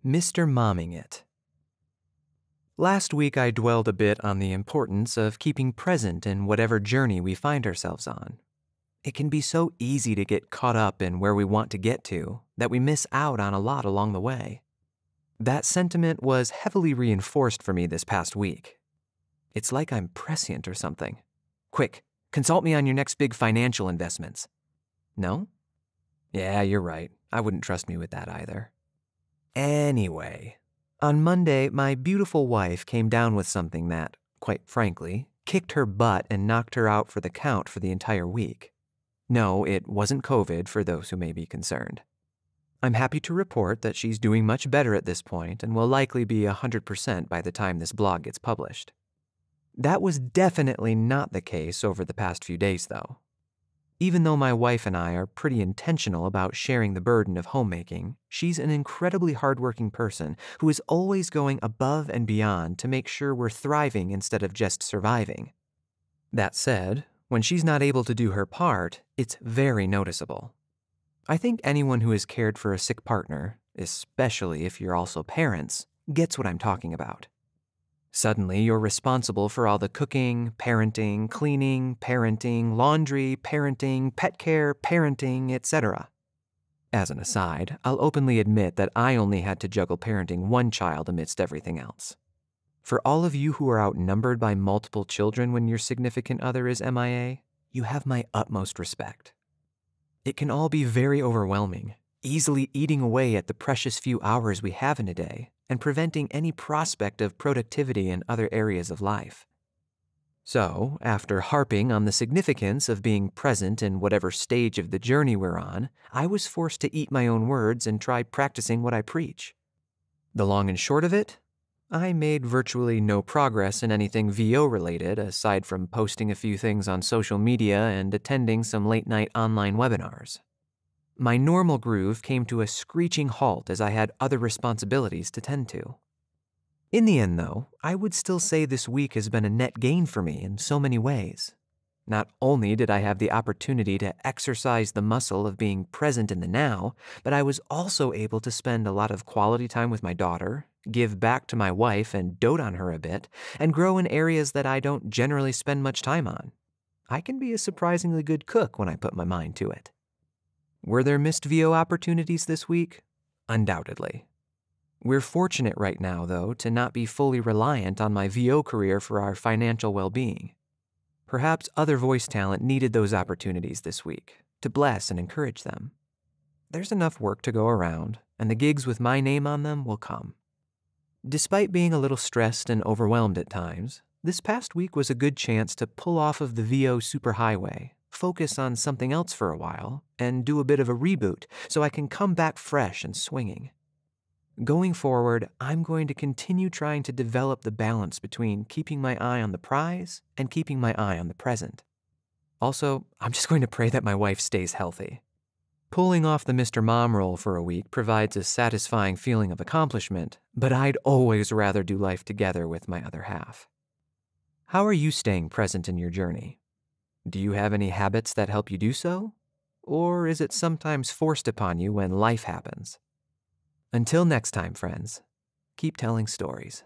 Mr. Momming It. Last week I dwelled a bit on the importance of keeping present in whatever journey we find ourselves on. It can be so easy to get caught up in where we want to get to that we miss out on a lot along the way. That sentiment was heavily reinforced for me this past week. It's like I'm prescient or something. Quick, consult me on your next big financial investments. No? Yeah, you're right. I wouldn't trust me with that either. Anyway, on Monday, my beautiful wife came down with something that, quite frankly, kicked her butt and knocked her out for the count for the entire week. No, it wasn't COVID for those who may be concerned. I'm happy to report that she's doing much better at this point and will likely be 100% by the time this blog gets published. That was definitely not the case over the past few days, though. Even though my wife and I are pretty intentional about sharing the burden of homemaking, she's an incredibly hardworking person who is always going above and beyond to make sure we're thriving instead of just surviving. That said, when she's not able to do her part, it's very noticeable. I think anyone who has cared for a sick partner, especially if you're also parents, gets what I'm talking about. Suddenly, you're responsible for all the cooking, parenting, cleaning, parenting, laundry, parenting, pet care, parenting, etc. As an aside, I'll openly admit that I only had to juggle parenting one child amidst everything else. For all of you who are outnumbered by multiple children when your significant other is MIA, you have my utmost respect. It can all be very overwhelming, easily eating away at the precious few hours we have in a day and preventing any prospect of productivity in other areas of life. So, after harping on the significance of being present in whatever stage of the journey we're on, I was forced to eat my own words and try practicing what I preach. The long and short of it, I made virtually no progress in anything VO related aside from posting a few things on social media and attending some late-night online webinars. My normal groove came to a screeching halt as I had other responsibilities to tend to. In the end, though, I would still say this week has been a net gain for me in so many ways. Not only did I have the opportunity to exercise the muscle of being present in the now, but I was also able to spend a lot of quality time with my daughter, give back to my wife and dote on her a bit, and grow in areas that I don't generally spend much time on. I can be a surprisingly good cook when I put my mind to it. Were there missed VO opportunities this week? Undoubtedly. We're fortunate right now, though, to not be fully reliant on my VO career for our financial well-being. Perhaps other voice talent needed those opportunities this week to bless and encourage them. There's enough work to go around, and the gigs with my name on them will come. Despite being a little stressed and overwhelmed at times, this past week was a good chance to pull off of the VO superhighway, focus on something else for a while, and do a bit of a reboot so I can come back fresh and swinging. Going forward, I'm going to continue trying to develop the balance between keeping my eye on the prize and keeping my eye on the present. Also, I'm just going to pray that my wife stays healthy. Pulling off the Mr. Mom role for a week provides a satisfying feeling of accomplishment, but I'd always rather do life together with my other half. How are you staying present in your journey? Do you have any habits that help you do so? Or is it sometimes forced upon you when life happens? Until next time, friends, keep telling stories.